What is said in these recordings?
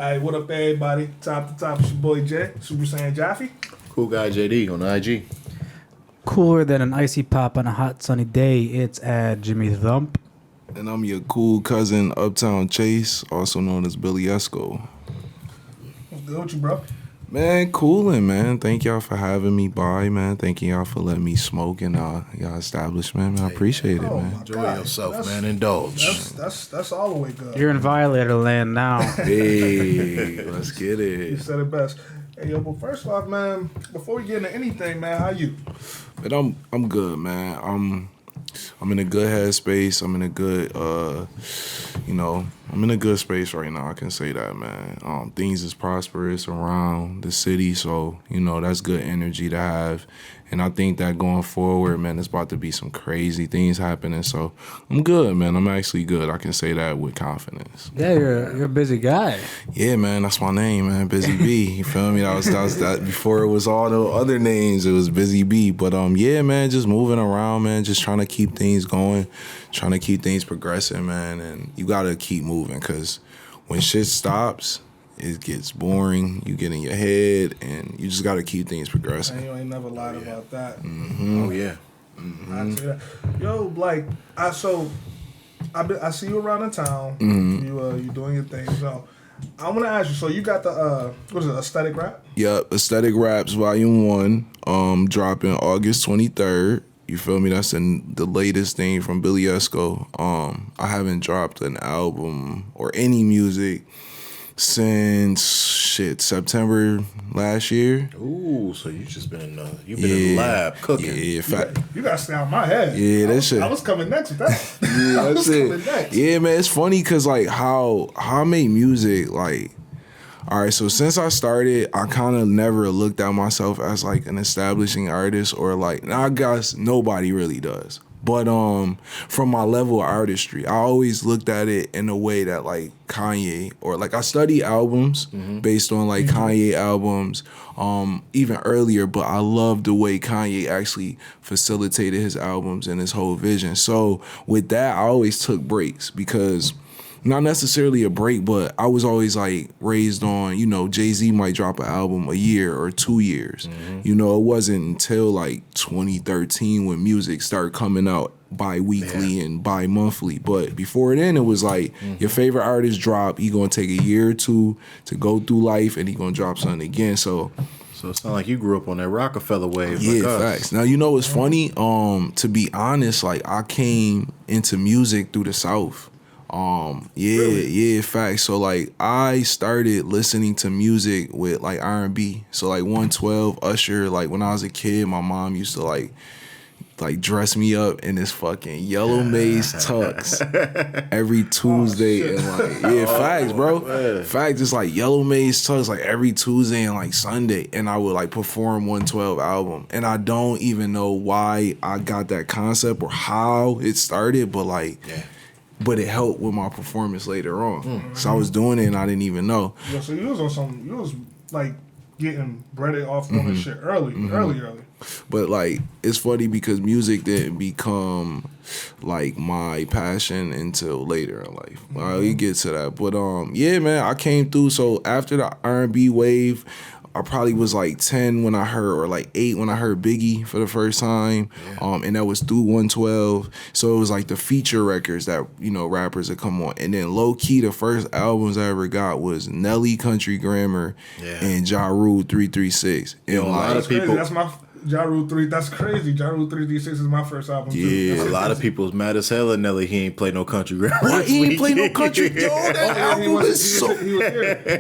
Alright, what up everybody? Top to top, it's your boy Jay, Super Saiyan Jaffe. Cool guy JD on IG. Cooler than an icy pop on a hot sunny day, it's at Jimmy Thump. And I'm your cool cousin, Uptown Chase, also known as Billie Essco. What's good with you, bro? Man, coolin', man. Thank y'all for having me by, man. Thank y'all for letting me smoke in y'all establishment, man. I appreciate it, man. Enjoy yourself, man. Indulge. That's all the way good. You're in Violator land now. Hey, let's get You it. said it best. Hey, yo, but first off, man, before we get into anything, man, how you? But I'm good, man. I'm in a good headspace. I'm in a good, I'm in a good space right now. I can say that, man. Things is prosperous around the city, so, that's good energy to have. And I think that going forward, man, it's about to be some crazy things happening. So I'm good, man. I'm actually good. I can say that with confidence. Yeah, you're a busy guy. Yeah, man, that's my name, man. Busy B. You feel me? That was that before it was all the other names, it was Busy B. But yeah, man, just moving around, man, just trying to keep things going, trying to keep things progressing, man. And you gotta keep moving, because when shit stops, it gets boring. You get in your head, and you just gotta keep things progressing. Man, you ain't never lied about that. Mm-hmm. Oh yeah. I say that. Yo, like, I see you around the town. Mm-hmm. You doing your thing. So I want to ask you. So you got the what is it? Aesthetic Rap? Yep, Aesthetic Raps Volume 1, dropping August 23rd. You feel me? That's the latest thing from Billie Essco. I haven't dropped an album or any music since September last year. Ooh, so you just been in the lab cooking. Yeah, fact. You got to stay out my head. Yeah, that shit. I was coming next with that. Yeah, I was that's coming it. next. Yeah, man, it's funny because like how I make music, like, all right, so since I started, I kind of never looked at myself as like an establishing artist, or like, I guess nobody really does. But from my level of artistry, I always looked at it in a way that like Kanye, or like I study albums based on like Kanye albums, even earlier, but I love the way Kanye actually facilitated his albums and his whole vision. So with that, I always took breaks, because not necessarily a break, but I was always like raised on, Jay-Z might drop an album a year or 2 years. It wasn't until like 2013 when music started coming out bi-weekly and bi-monthly. But before then, it was like your favorite artist drop, he gonna take a year or two to go through life, and he gonna drop something again. So it's not like you grew up on that Rockefeller wave. yeah, like facts. Now, what's funny? To be honest, like I came into music through the South. Facts. So like I started listening to music with like R&B. So like 112, Usher. Like when I was a kid, my mom used to like dress me up in this fucking yellow maize tux every Tuesday and like facts, bro. Man. Facts, it's like yellow maize tux like every Tuesday and like Sunday, and I would like perform 112 album, and I don't even know why I got that concept or how it started, but like. Yeah. But it helped with my performance later on. So I was doing it and I didn't even know. Yo, so you was like getting breaded off on this shit early. But like, it's funny because music didn't become like my passion until later in life. We get to that. But yeah, man, I came through. So after the R&B wave, I probably was like 10 when I heard, or like 8 when I heard Biggie for the first time. And that was through 112. So it was like the feature records that, rappers would come on. And then low key, the first albums I ever got was Nelly Country Grammar and Ja Rule 336. And a lot of people. That's my Ja Rule 3. That's crazy. Ja Rule 336 is my first album. Yeah, too. A lot of people's mad as hell at Nelly. He ain't play no country grammar. What? He ain't play no country. Yo, that album was so.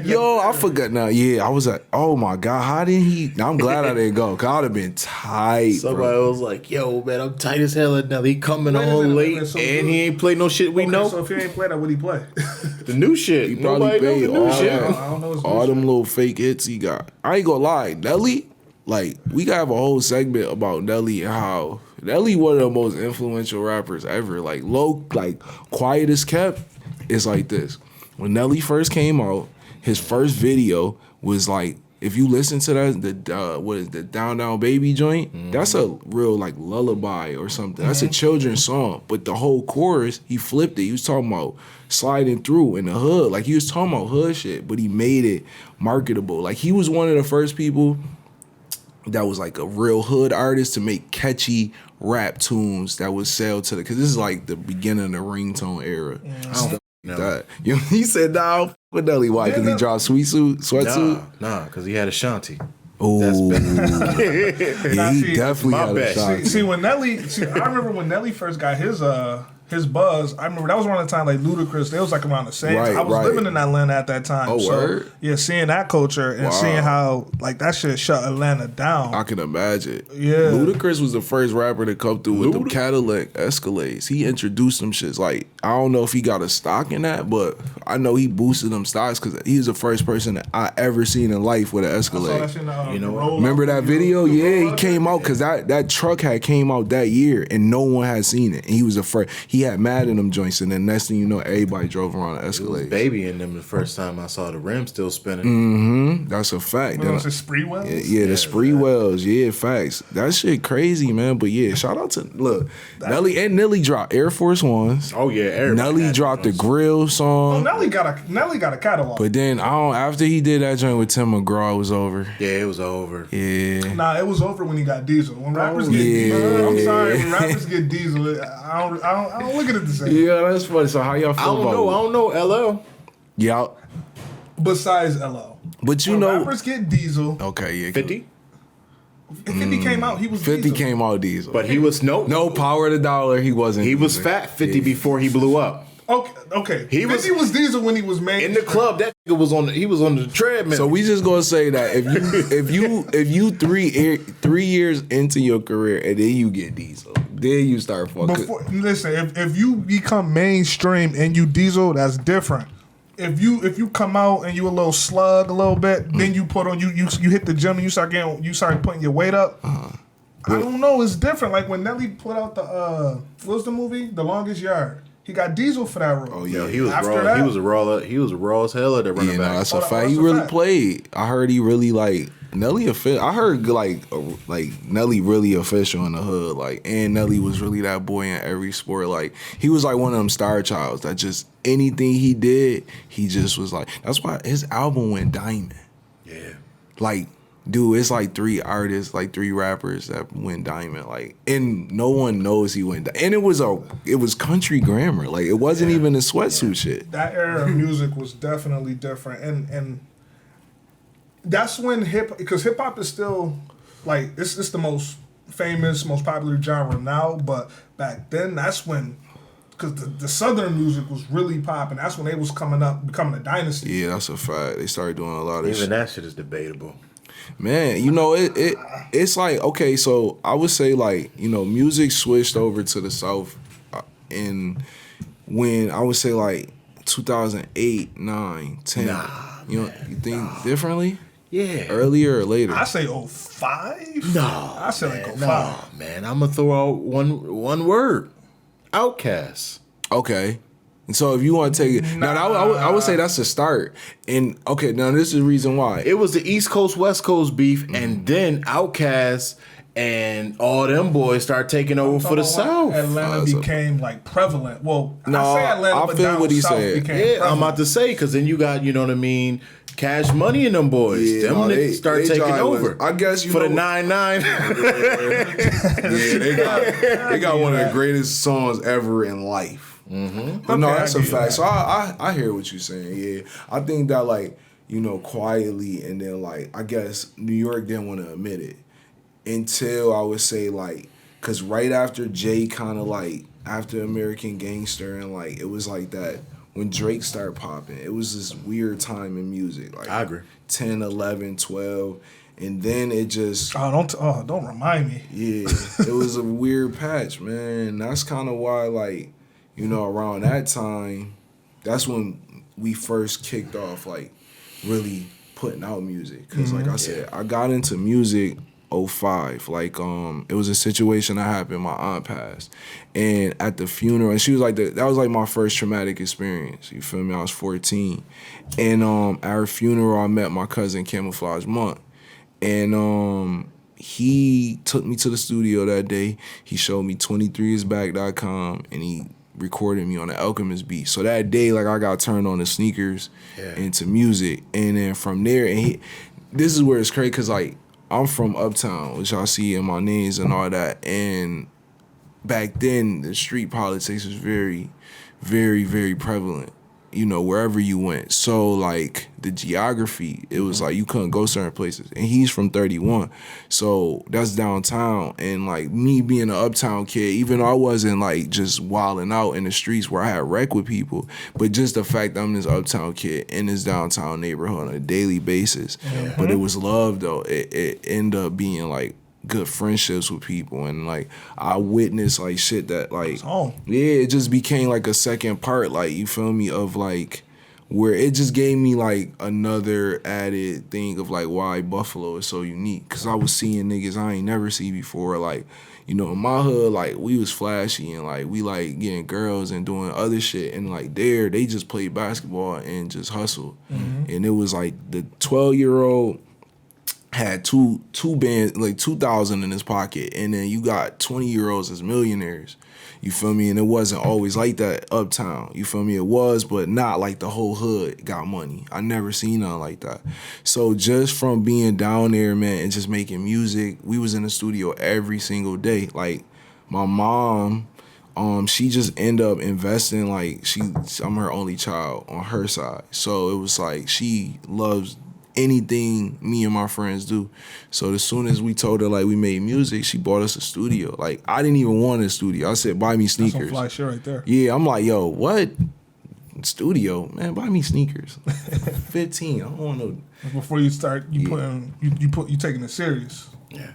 Yo, I forgot now. Yeah, I was like, oh my God, how did he? I'm glad I didn't go, because I would have been tight. Somebody was like, yo, man, I'm tight as hell at Nelly. He coming on late, so and he ain't play no shit we know. So if he ain't play that, what he play? The new shit. He probably paid the new shit. I don't know all them little fake hits he got. I ain't gonna lie, Nelly. Like, we gotta have a whole segment about Nelly and how Nelly one of the most influential rappers ever. Like, Quiet as Kept is like this. When Nelly first came out, his first video was like if you listen to that, the Down Down Baby joint, that's a real like lullaby or something. That's a children's song. But the whole chorus, he flipped it. He was talking about sliding through in the hood. Like he was talking about hood shit, but he made it marketable. Like he was one of the first people that was like a real hood artist to make catchy rap tunes that would sell to because this is like the beginning of the ringtone era. That. You know, he said, "Nah, with Nelly White because he dropped sweatsuit." Nah, because he had Ashanti. Oh, yeah, he definitely had Ashanti. See, when Nelly, I remember when Nelly first got his buzz. I remember that was around the time like Ludacris. They was like around the same. Right, I was living in Atlanta at that time. Oh, so, word? Yeah, seeing that culture and seeing how like that shit shut Atlanta down. I can imagine. Yeah, Ludacris was the first rapper to come through with them Cadillac Escalades. He introduced them shits. Like I don't know if he got a stock in that, but I know he boosted them stocks because he was the first person that I ever seen in life with an Escalade. Remember that video? Yeah, he came out because that truck had came out that year and no one had seen it. And he was the first. He had mad in them joints, and then next thing you know, everybody drove around an Escalade. Baby in them the first time I saw the rim still spinning. Mm-hmm. That's a fact. Was it Spree Wells? Yeah, the Spree Wells. Yeah, facts. That shit crazy, man. But yeah, shout out to Nelly dropped Air Force Ones. Oh yeah, Nelly dropped the Grill song. Oh, Nelly got a catalog. But then after he did that joint with Tim McGraw, it was over. Yeah, it was over. Yeah. Nah, it was over when he got Diesel. When rappers get Diesel, I'm sorry. When rappers get Diesel, I don't look at it the same. Yeah, that's funny. So how y'all feel about it? I don't know, LL. Yeah. Besides LL. But when rappers get Diesel. Okay, yeah. 50? 50 came out, he was 50 Diesel. came out Diesel. But he was no Power of the Dollar, he wasn't. He was fat 50 before he blew up. Okay. He was Diesel when he was made in the club. That nigga was on the treadmill. So we just gonna say that if you 3 years into your career and then you get Diesel, then you start fucking. Listen, if you become mainstream and you Diesel, that's different. If you come out and you a little slug a little bit, then you put on you hit the gym and you start putting your weight up. I don't know, it's different. Like when Nelly put out the what was the movie? The Longest Yard. He got Diesel for that role. Oh yeah, he was raw. He was raw as hell at the running back. No, that's a fact. He really played. I heard he really like Nelly official. I heard like Nelly really official in the hood. Like, and Nelly was really that boy in every sport. Like, he was like one of them star childs that just anything he did, he just was like. That's why his album went diamond. Yeah, like. Dude, it's like 3 artists, like 3 rappers that went diamond, like, and no one knows he went diamond. And it was country grammar, like it wasn't even a sweatsuit shit. That era of music was definitely different, and that's when because hip hop is still like it's the most famous, most popular genre now, but back then that's when. Because the Southern music was really popping. That's when they was coming up, becoming a dynasty. Yeah, that's a fact. They started doing a lot of even that shit is debatable. Man, you know, it's like, okay, so I would say like, you know, music switched over to the South in when I would say like 2008, 9, 10. You know, you think differently? Yeah. Earlier or later? I say 05. No. I say like 05. No, man. I'm going to throw out one word. Outkast. Okay. And so if you want to take it, now I would say that's the start. And okay, now this is the reason why. It was the East Coast West Coast beef, and then Outkast and all them boys start taking over for the South. Atlanta became like prevalent. Well, no, I say Atlanta, but feel what he South said. became Yeah, prevalent. I'm about to say, because then you got, you know what I mean, Cash Money and them boys. Yeah, them niggas start taking over. I guess you for know, the 9-9. Yeah, they got one of the greatest songs ever in life. Mm-hmm. But no, that's a fact. So I hear what you're saying. Yeah, I think that like, you know, quietly, and then like I guess New York didn't want to admit it until I would say like, cause right after Jay kind of like after American Gangster and like it was like that when Drake started popping, it was this weird time in music. Like I agree. 10, 11, 12. And then it just don't remind me. Yeah, it was a weird patch, man. That's kind of why like. You know, around that time, that's when we first kicked off, like, really putting out music. Because, like I said, I got into music 05. Like, it was a situation that happened. My aunt passed, and at the funeral, and she was like, that was like my first traumatic experience. You feel me? I was 14, and at her funeral, I met my cousin Camouflage Monk, and he took me to the studio that day. He showed me 23isback.com, and he recorded me on the Alchemist beat. So that day, like, I got turned on to sneakers and to music, and then from there, and this is where it's crazy, because like, I'm from Uptown, which y'all see in my names and all that. And back then, the street politics was very, very, very prevalent, you know, wherever you went. So, like, the geography, it was like you couldn't go certain places. And he's from 31. So, that's downtown. And, like, me being an Uptown kid, even though I wasn't, like, just wilding out in the streets where I had wreck with people, but just the fact that I'm this Uptown kid in this downtown neighborhood on a daily basis. Mm-hmm. But it was love, though. It ended up being, like, good friendships with people, and like I witnessed like shit that like it just became like a second part, like, you feel me, of like where it just gave me like another added thing of like why Buffalo is so unique, because I was seeing niggas I ain't never see before. Like, you know, in my hood, like, we was flashy and like we like getting girls and doing other shit, and like there they just played basketball and just hustled. And it was like the 12-year-old had two bands, like 2,000 in his pocket, and then you got 20-year-olds as millionaires. You feel me? And it wasn't always like that Uptown. You feel me? It was, but not like the whole hood got money. I never seen nothing like that. So just from being down there, man, and just making music, we was in the studio every single day. Like, my mom, she just ended up investing, like, I'm her only child on her side. So it was like she loves anything me and my friends do. So as soon as we told her like we made music, she bought us a studio. Like, I didn't even want a studio. I said, buy me sneakers. That's some fly shit right there. Yeah, I'm like, yo, what? Studio? Man, buy me sneakers. 15. I don't want no. Before you start, you taking it serious. Yeah.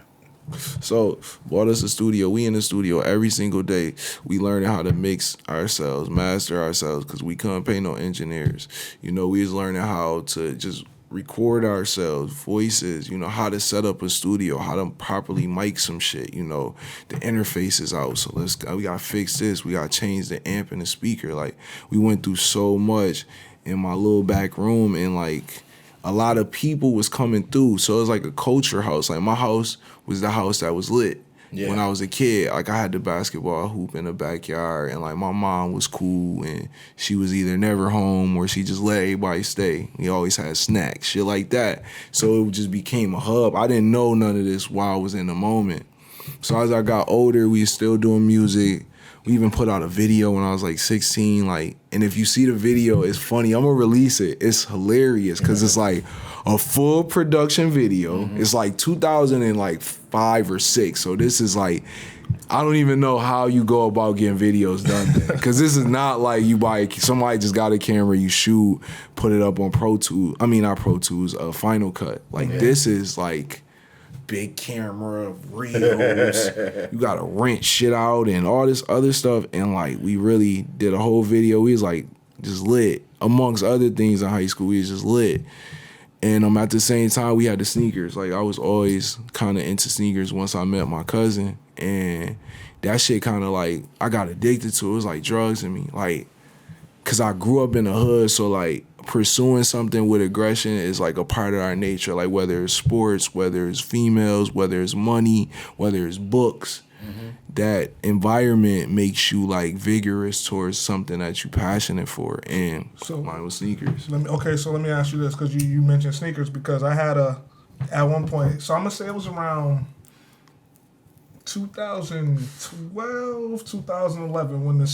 So bought us a studio. We in the studio every single day. We learning how to mix ourselves, master ourselves, because we couldn't pay no engineers. You know, we was learning how to just record ourselves, voices, you know, how to set up a studio, how to properly mic some shit, you know, the interface is out, so we gotta fix this, we gotta change the amp and the speaker. Like, we went through so much in my little back room, and like a lot of people was coming through, so it was like a culture house. Like, my house was the house that was lit. Yeah. When I was a kid, like, I had the basketball hoop in the backyard, and like my mom was cool, and she was either never home or she just let everybody stay. We always had snacks, shit like that. So it just became a hub. I didn't know none of this while I was in the moment. So as I got older, we were still doing music. We even put out a video when I was like 16, like, and if you see the video, it's funny. I'm gonna release it. It's hilarious because it's like a full production video. It's like 2005 or 6. So this is like, I don't even know how you go about getting videos done there. Because this is not like you buy, somebody just got a camera, you shoot, put it up on Final Cut. Like, this is like big camera, reels. You gotta rent shit out and all this other stuff. And like, we really did a whole video. We was like just lit. Amongst other things in high school, we was just lit. And at the same time, we had the sneakers. Like, I was always kind of into sneakers once I met my cousin. And that shit kind of like, I got addicted to it. It was like drugs in me. Like, because I grew up in the hood, so like pursuing something with aggression is like a part of our nature. Like, whether it's sports, whether it's females, whether it's money, whether it's books, that environment makes you like vigorous towards something that you're passionate for. And so mine was sneakers. Let me ask you this, because you mentioned sneakers, because I had at one point, so I'm gonna say it was around 2012, 2011 when the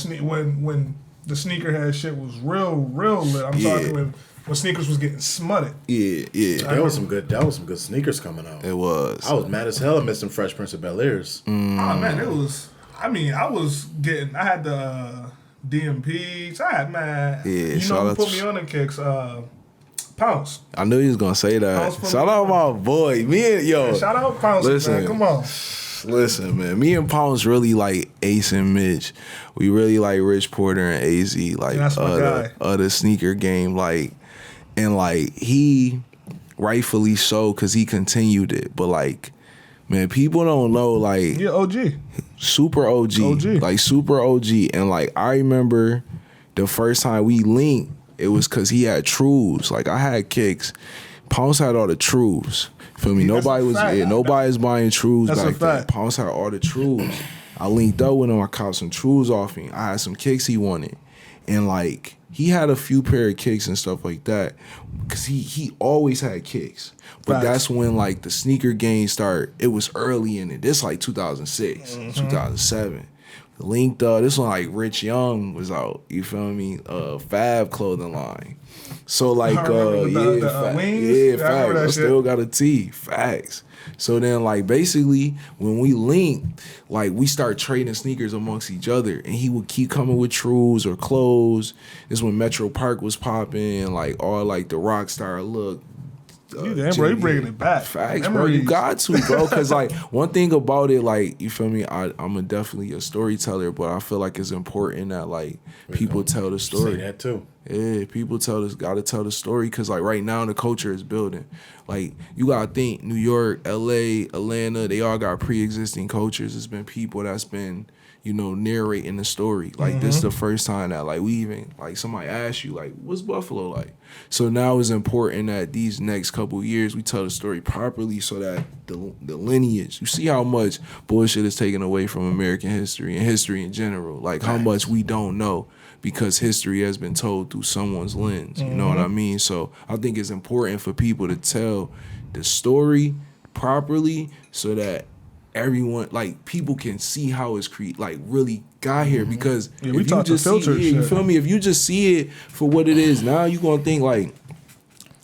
sneakerhead shit was real lit. I'm talking when sneakers was getting smutted. Yeah. That was some good sneakers coming out. It was. I was mad as hell at missing Fresh Prince of Bel-Air's. Oh man, it was. I mean, I had the DMPs. I had, man. Yeah, you know who put me on the kicks? Pounce. I knew he was gonna say that. Shout out my boy. Shout out Pounce, man. Come on. Listen, man. Me and Pounce really like Ace and Mitch. We really like Rich Porter and AZ. Like, that's my guy. The sneaker game. Like, and like, he rightfully so, because he continued it. But like, Man, people don't know, like, Yeah, OG. super OG. Like, super OG. And, like, I remember the first time we linked, it was because he had trues. Like, I had kicks. Pounce had all the trues. Feel me? Nobody was buying trues back then. Pounce had all the trues. I linked up with him. I caught some trues off him. I had some kicks he wanted. And, like, he had a few pair of kicks and stuff like that because he always had kicks. But that's when, like, the sneaker game started. It was early in it. This, like, 2006, 2007. Linked up. This one, like, Rich Young was out. You feel me? Fab clothing line. So, like, facts. I still got a T. Facts. So then, like, basically, when we linked, like, we start trading sneakers amongst each other, and he would keep coming with trues or clothes. This when Metro Park was popping, like, all, like, the rock star look. You bringing it back. Facts, bro. You got to, bro. Because, like, one thing about it, like, you feel me? I'm definitely a storyteller, but I feel like it's important that, like, people tell the story. Say that, too. Yeah, people gotta tell the story because, like, right now the culture is building. Like, you gotta think New York, LA, Atlanta, they all got pre-existing cultures. It's been people that's been, you know, narrating the story. Like, this is the first time that, like, we even, like, somebody asked you, like, what's Buffalo like? So now it's important that these next couple years we tell the story properly so that the lineage, you see how much bullshit is taken away from American history and history in general. Like, how much we don't know because history has been told through someone's lens. You know what I mean? So I think it's important for people to tell the story properly so that everyone, like, people can see how it's really got here. Because if you just see it, you feel me? If you just see it for what it is now, you gonna think like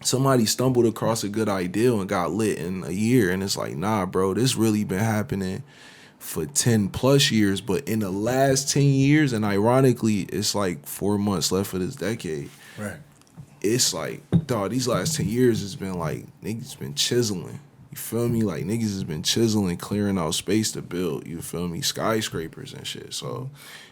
somebody stumbled across a good ideal and got lit in a year, and it's like, nah, bro, this really been happening for 10 plus years. But in the last 10 years, and ironically, it's like 4 months left of this decade. Right. It's like, dog, these last 10 years has been like, niggas been chiseling. You feel me? Like, niggas has been chiseling, clearing out space to build. You feel me? Skyscrapers and shit. So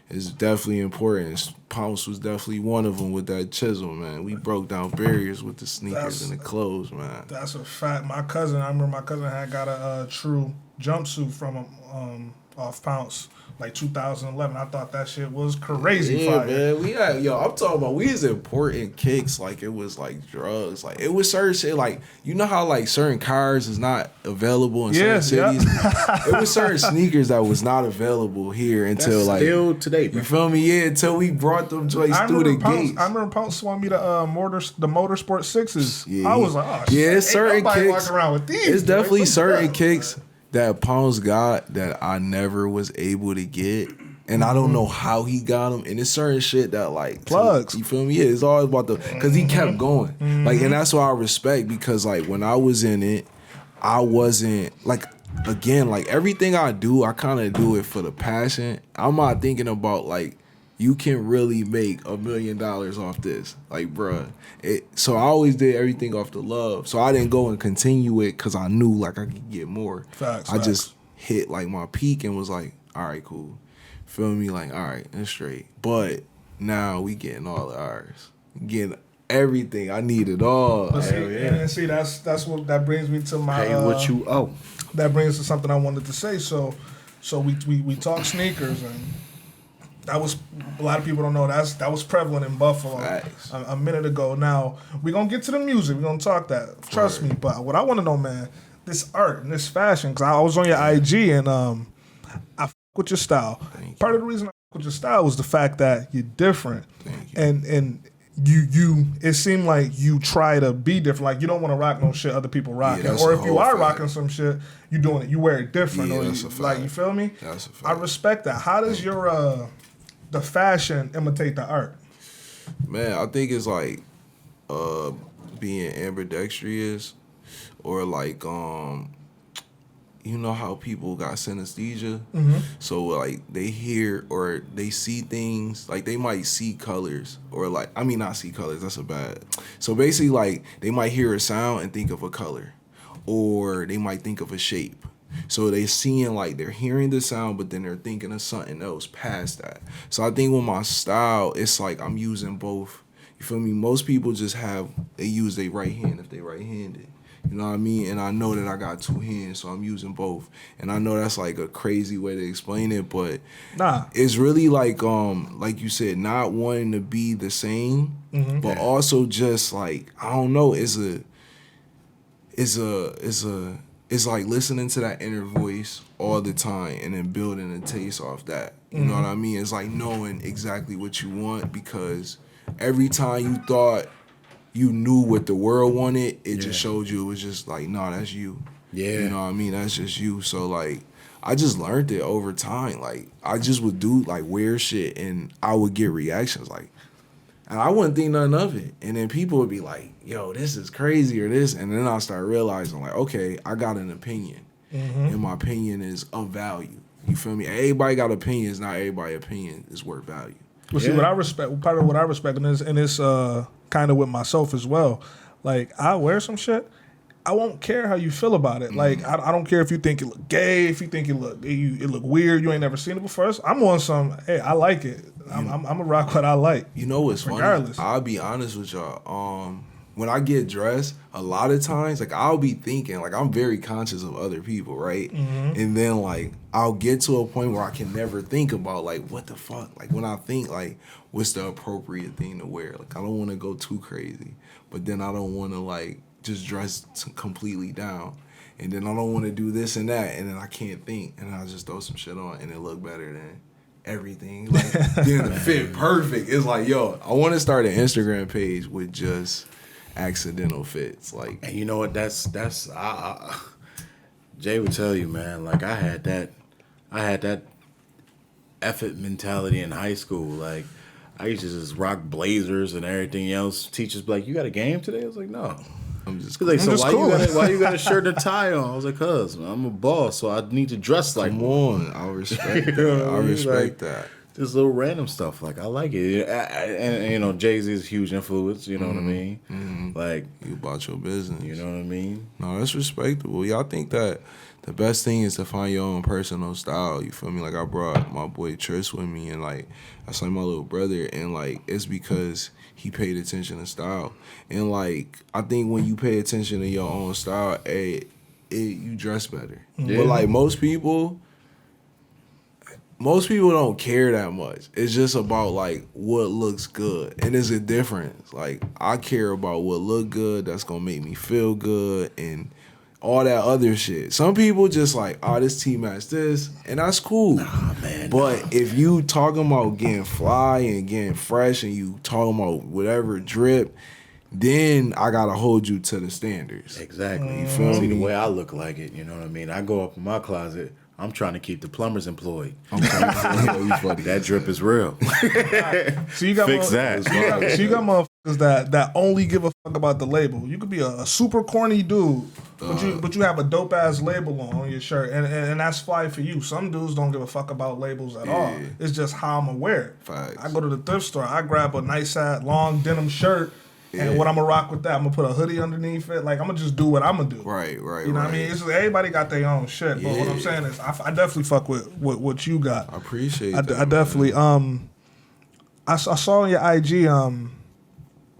it's definitely important. Pounce was definitely one of them with that chisel, man. We broke down barriers with the sneakers and the clothes, man. That's a fact. I remember my cousin had got a true jumpsuit from him off Pounce. Like 2011, I thought that shit was crazy. Yeah, fire. man. I'm talking about we was importing kicks like it was like drugs. Like, it was certain shit. Like, you know how, like, certain cars is not available in certain cities. It was certain sneakers that was not available here until that's like still today, bro. You feel me? Yeah, until we brought them joints through the gates. I remember Pounce swung me the Motorsport 6s. Yeah. I was like, oh shit. Yeah, it's certain kicks. Walking around with these. It's definitely certain kicks that Pounce got that I never was able to get. And I don't know how he got them. And it's certain shit that, like, plugs. You feel me? Yeah, it's always about because he kept going. Like, and that's what I respect because, like, when I was in it, I wasn't, like, again, like, everything I do, I kind of do it for the passion. I'm not thinking about, like, you can really make $1 million off this. Like, bruh. So I always did everything off the love. So I didn't go and continue it because I knew, like, I could get more. Facts. Just hit, like, my peak and was like, all right, cool. Feel me? Like, all right, that's straight. But now we getting all of ours. Getting everything. I need it all. And see, that's what that brings me to my what you owe. That brings to something I wanted to say. So we talk sneakers, and that was, a lot of people don't know that was prevalent in Buffalo a minute ago. Now we're gonna get to the music. We're gonna talk that. Trust me. But what I want to know, man, this art and this fashion, because I was on your IG and I with your style. Part of the reason I with your style was the fact that you're different. And you it seemed like you try to be different. Like, you don't want to rock no shit other people rocking. Or if you are rocking some shit, you doing it. You wear it different. Yeah, or that's a fact. like, you feel me? That's a fact. I respect that. How does your the fashion imitate the art? Man, I think it's like being ambidextrous, or like you know how people got synesthesia? So, like, they hear or they see things, like, they might see colors, or, like, I mean, not see colors, that's a bad. So, basically, like, they might hear a sound and think of a color, or they might think of a shape. So, they seeing, like, they're hearing the sound, but then they're thinking of something else past that. So, I think with my style, it's like I'm using both. You feel me? Most people just they use their right hand if they right-handed. You know what I mean? And I know that I got two hands, so I'm using both. And I know that's like a crazy way to explain it, but it's really like you said, not wanting to be the same, but also just like, I don't know, it's like listening to that inner voice all the time and then building a taste off that. You know what I mean? It's like knowing exactly what you want, because every time you thought you knew what the world wanted, it just showed you it was just like, no, that's you. Yeah. You know what I mean? That's just you. So like, I just learned it over time. Like, I just would do like weird shit and I would get reactions like, and I wouldn't think nothing of it. And then people would be like, yo, this is crazy or this. And then I'll start realizing like, okay, I got an opinion. And my opinion is of value. You feel me? Everybody got opinions. Not everybody's opinion is worth value. Well, see, what I respect, part of what I respect, and it's kind of with myself as well. Like, I wear some shit, I won't care how you feel about it. Like, I don't care if you think it look gay, if you think it look weird, you ain't never seen it before. I'm on some, hey, I like it. I'm a rock what I like. You know what's regardless. Funny? I'll be honest with y'all. When I get dressed, a lot of times, like, I'll be thinking, like, I'm very conscious of other people, right? And then, like, I'll get to a point where I can never think about, like, what the fuck? Like, when I think, like, what's the appropriate thing to wear? Like, I don't want to go too crazy, but then I don't want to, like, just dress completely down. And then I don't want to do this and that, and then I can't think, and I'll just throw some shit on, and it look better than everything. Like, then it fit perfect. It's like, yo, I want to start an Instagram page with just accidental fits, like. And you know what? That's Jay would tell you, man. Like, I had that effort mentality in high school. Like, I used to just rock blazers and everything else. Teachers be like, "You got a game today?" I was like, "No." I'm just like, so why you got a shirt and a tie on? I was like, "Cause I'm a boss, so I need to dress like." Come on, I respect that. I respect that. Just little random stuff. Like, I like it. And you know, Jay-Z is a huge influence. You know what I mean? Like, you about your business. You know what I mean? No, that's respectable. Y'all think that the best thing is to find your own personal style. You feel me? Like, I brought my boy Tris with me, and like, that's like my little brother, and like, it's because he paid attention to style. And like, I think when you pay attention to your own style, you dress better. Yeah. But like, most people don't care that much. It's just about like what looks good. And there's a difference. Like, I care about what look good, that's gonna make me feel good, and all that other shit. Some people just like, oh, this T-match this, and that's cool. Nah, man. But if you talking about getting fly and getting fresh, and you talking about whatever drip, then I gotta hold you to the standards. Exactly. You feel me? The way I look like it, you know what I mean? I go up in my closet, I'm trying to keep the plumbers employed. That drip is real. So you got fix that. So you got motherfuckers that only give a fuck about the label. You could be a super corny dude, but you have a dope ass label on your shirt, and that's fly for you. Some dudes don't give a fuck about labels at all. It's just how I'm aware. Facts. I go to the thrift store, I grab a nice long denim shirt. And what I'm gonna rock with that, I'm gonna put a hoodie underneath it. Like, I'm gonna just do what I'm gonna do. Right. You know what I mean? It's just, everybody got their own shit. But what I'm saying is, I definitely fuck with what you got. I appreciate that. I definitely. I saw on your IG.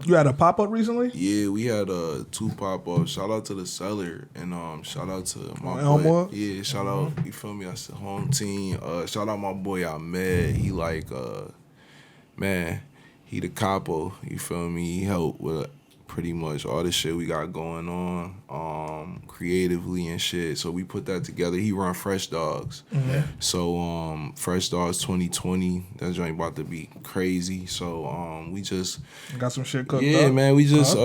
You had a pop up recently. Yeah, we had 2 pop ups. Shout out to the seller, and shout out to my Elmwood. boy. Yeah, shout out. You feel me? That's the home team. Shout out my boy Ahmed. He like man. He the capo, you feel me? He helped with pretty much all the shit we got going on, creatively and shit. So we put that together. He run Fresh Dogs. So Fresh Dogs 2020, that joint about to be crazy. So we just got some shit cooked up. Yeah, man, we just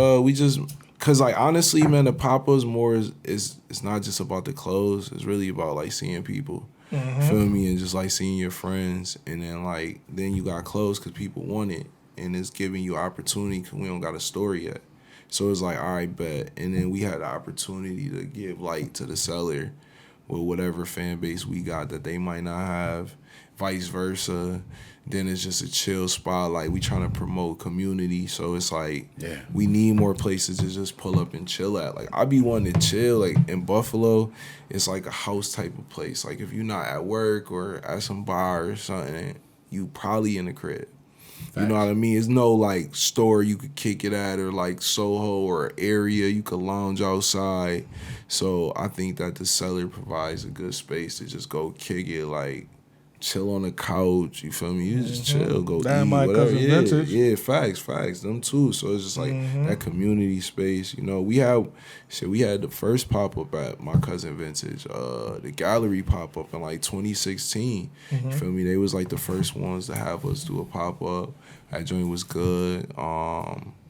cause like, honestly, man, the pop-ups more is it's not just about the clothes. It's really about like seeing people. Feel me? And just like seeing your friends, and then you got clothes because people want it. And it's giving you opportunity because we don't got a story yet. So it's like, all right, bet. And then we had the opportunity to give light to the seller with whatever fan base we got that they might not have, vice versa. Then it's just a chill spot. Like, we trying to promote community. So it's like, we need more places to just pull up and chill at. Like, I be wanting to chill. Like, in Buffalo, it's like a house type of place. Like, if you're not at work or at some bar or something, you probably in the crib. You know what I mean? There's no like store you could kick it at or like Soho or area you could lounge outside. So I think that the cellar provides a good space to just go kick it, like chill on the couch. You feel me? You just chill, go Damn, eat, my whatever. cousin Yeah, Vintage. yeah, facts, them too. So it's just like that community space. You know, we had the first pop up at my cousin Vintage, the gallery pop up in like 2016. You feel me? They was like the first ones to have us do a pop up. That joint was good.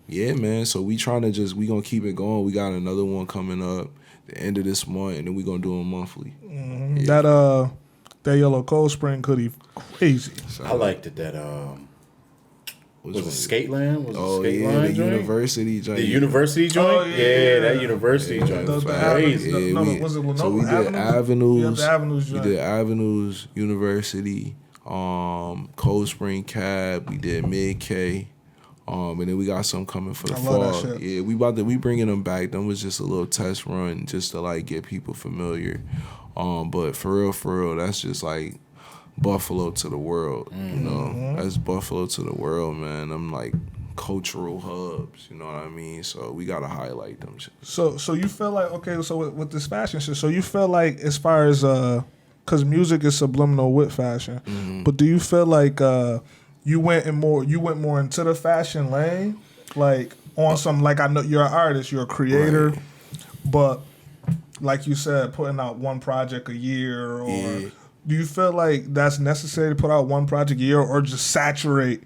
Yeah, man. So we gonna keep it going. We got another one coming up the end of this month, and then we gonna do them monthly. Yeah. That yellow Cold Spring hoodie, crazy. I liked it. That was it Skateland? Was it Skateland the joint? University joint. The University joint? Oh, yeah. That University joint was The crazy. was it So we did Avenues? Avenues. Yeah, the Avenues We joint. did Avenues, University, Cold Spring Cab. We did Mid K. And then we got some coming for the I fall. love that shit. Yeah, we bringing them back. Them was just a little test run just to like get people familiar. But for real, that's just like Buffalo to the world. You know, that's Buffalo to the world, man. I'm like cultural hubs. You know what I mean? So we gotta highlight them shit. So you feel like, okay, so with this fashion shit, so you feel like as far as because music is subliminal with fashion, but do you feel like you went more into the fashion lane, like on some, like, I know you're an artist, you're a creator, Right. but like you said, putting out one project a year, or do you feel like that's necessary to put out one project a year, or just saturate,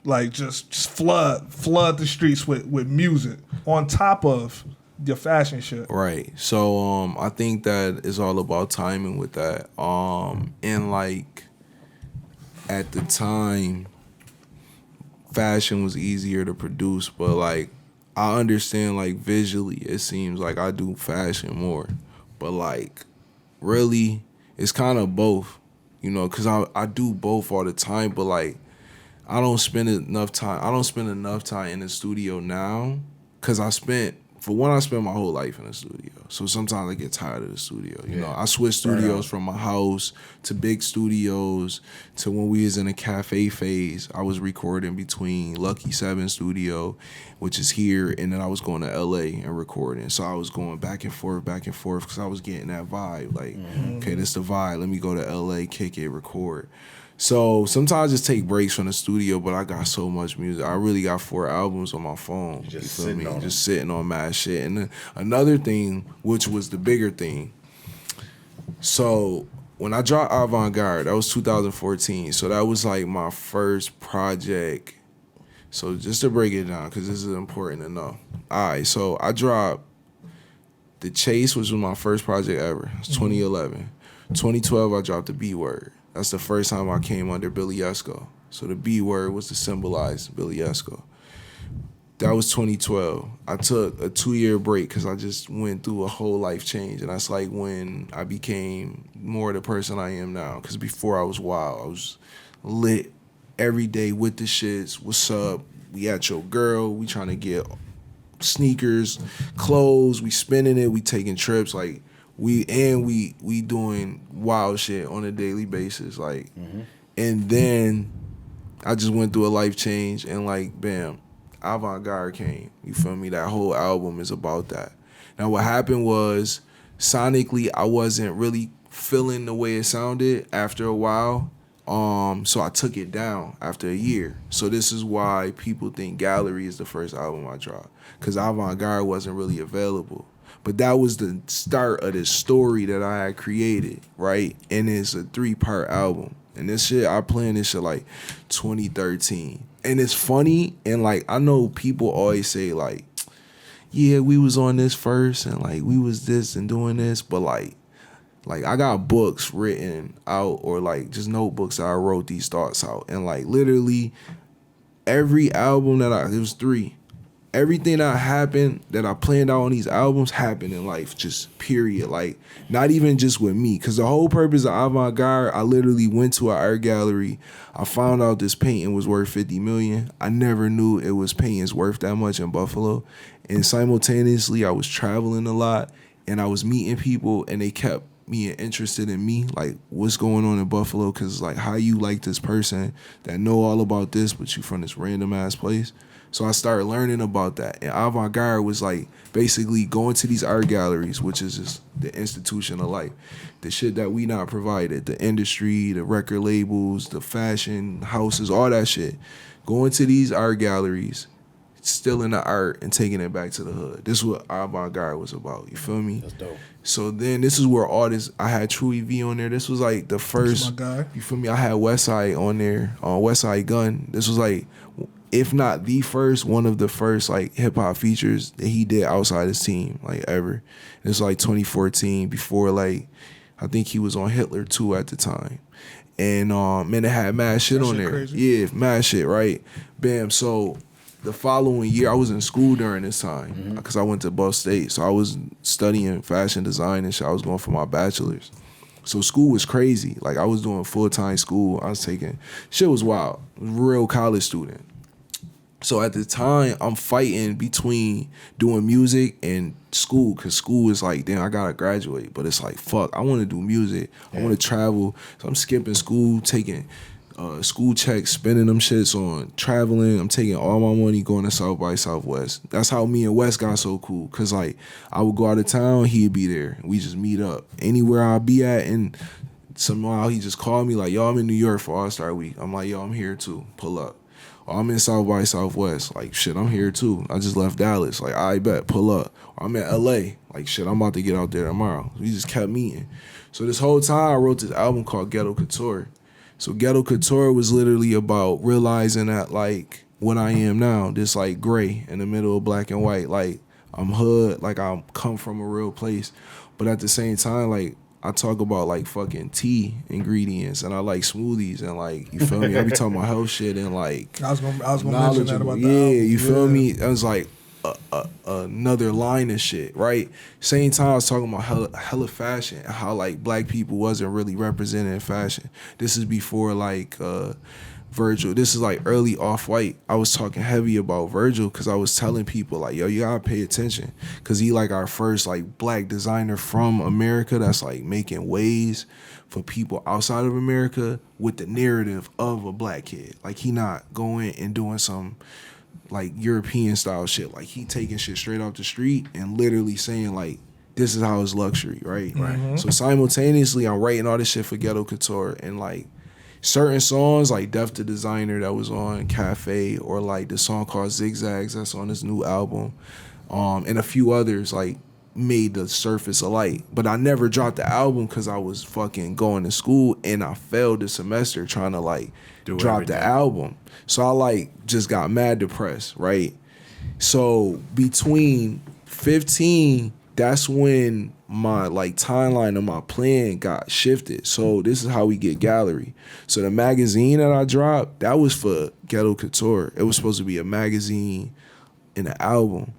like just flood the streets with music on top of your fashion shit? Right. So I think that it's all about timing with that. And like at the time, fashion was easier to produce, but like I understand, like visually it seems like I do fashion more, but like really it's kind of both, you know, because I do both all the time, but like I don't spend enough time in the studio now, because I spent my whole life in the studio. So sometimes I get tired of the studio. You know, I switched studios from my house to big studios to when we was in a cafe phase. I was recording between Lucky 7 studio, which is here, and then I was going to LA and recording. So I was going back and forth because I was getting that vibe. Like, okay, this the vibe. Let me go to LA, kick it, record. So sometimes I just take breaks from the studio, but I got so much music. I really got 4 albums on my phone. Just you feel me? sitting on Just sitting on mad shit. And then another thing, which was the bigger thing. So when I dropped Avant-Garde, that was 2014. So that was like my first project. So just to break it down, because this is important to know. All right, so I dropped The Chase, which was my first project ever. It's 2011. 2012, I dropped The B Word. That's the first time I came under Billie Essco. So the B word was to symbolize Billie Essco. That was 2012. I took a 2-year break because I just went through a whole life change. And that's like when I became more the person I am now. Because before I was wild. I was lit every day with the shits. What's up? We at your girl. We trying to get sneakers, clothes. We spending it. We taking trips. Like, we doing wild shit on a daily basis, like, and then I just went through a life change, and like, bam, Avant-Garde came. You feel me? That whole album is about that. Now, what happened was, sonically, I wasn't really feeling the way it sounded after a while, so I took it down after a year. So this is why people think Gallery is the first album I dropped, because Avant-Garde wasn't really available. But that was the start of this story that I had created, right? And it's a 3-part album. And this shit, I planned this shit like 2013. And it's funny, and like, I know people always say like, yeah, we was on this first, and like, we was this and doing this, but like I got books written out, or like just notebooks that I wrote these thoughts out. And like literally every album it was 3. Everything that happened that I planned out on these albums happened in life, just period. Like, not even just with me. Because the whole purpose of Avant-Garde, I literally went to an art gallery. I found out this painting was worth $50 million. I never knew it was paintings worth that much in Buffalo. And simultaneously, I was traveling a lot, and I was meeting people, and they kept being interested in me, like what's going on in Buffalo, because like how you like this person that know all about this, but you from this random ass place. So I started learning about that. And avant-garde was like basically going to these art galleries, which is just the institution of life. The shit that we not provided, the industry, the record labels, the fashion houses, all that shit. Going to these art galleries, stealing the art and taking it back to the hood. This is what avant-garde was about. You feel me? That's dope. So then this is where all this, I had True EV on there. This was like the first, my guy. You feel me? I had Westside on there, on Westside Gun. This was like, if not the first, one of the first like hip hop features that he did outside his team, like ever. It was like 2014, before like, I think he was on Hitler 2 at the time. And man, it had mad shit on there. Crazy. Yeah, mad shit, right? Bam. So the following year, I was in school during this time because I went to Buff State. So I was studying fashion design and shit. I was going for my bachelor's. So school was crazy. Like I was doing full-time school. I was taking, shit was wild. Real college student. So at the time, I'm fighting between doing music and school, because school is like, damn, I gotta graduate. But it's like, fuck, I want to do music. I want to travel. So I'm skipping school, taking school checks, spending them shits on traveling. I'm taking all my money going to South by Southwest. That's how me and Wes got so cool, because like I would go out of town, he'd be there. We just meet up anywhere I'd be at, and somehow he just called me like, yo, I'm in New York for All-Star Week. I'm like, yo, I'm here too. Pull up. I'm in South by Southwest. Like, shit, I'm here too. I just left Dallas. Like, I bet, pull up. I'm in LA. Like, shit, I'm about to get out there tomorrow. We just kept meeting. So this whole time I wrote this album called Ghetto Couture. So Ghetto Couture was literally about realizing that, like, what I am now, this, like, gray in the middle of black and white. Like, I'm hood. Like, I come from a real place. But at the same time, like, I talk about like fucking tea ingredients, and I like smoothies, and like, you feel me? I be talking about health shit and like I was gonna mention that about the yeah, album. you feel me? It was like another line of shit, right? Same time I was talking about hella fashion, and how like black people wasn't really represented in fashion. This is before like Virgil. This is like early Off-White. I was talking heavy about Virgil because I was telling people like, yo, you gotta pay attention, because he like our first like black designer from America that's like making ways for people outside of America with the narrative of a black kid. Like, he not going and doing some like European style shit. Like, he taking shit straight off the street and literally saying like, this is how it's luxury, right? Mm-hmm. So simultaneously I'm writing all this shit for Ghetto Couture, and like certain songs like Def the Designer that was on Cafe, or like the song called Zigzags that's on this new album, and a few others like made the surface of light. But I never dropped the album because I was fucking going to school, and I failed the semester trying to like drop the album. So I like just got mad depressed, right? So between 15, that's when my like timeline of my plan got shifted. So this is how we get Gallery. So the magazine that I dropped, that was for Ghetto Couture. It was supposed to be a magazine and an album,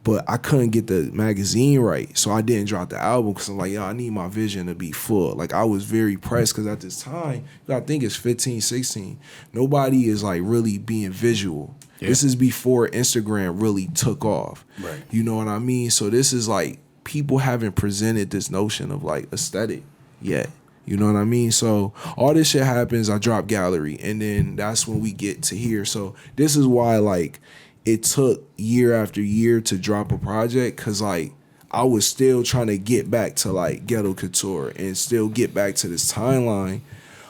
but I couldn't get the magazine right, so I didn't drop the album, because I'm like, yo, I need my vision to be full. Like, I was very pressed, because at this time, I think it's 15, 16, nobody is like really being visual. Yeah. This is before Instagram really took off. Right. You know what I mean? So this is like, people haven't presented this notion of like aesthetic yet. You know what I mean? So all this shit happens, I drop Gallery, and then that's when we get to here. So this is why like it took year after year to drop a project, because like I was still trying to get back to like Ghetto Couture and still get back to this timeline.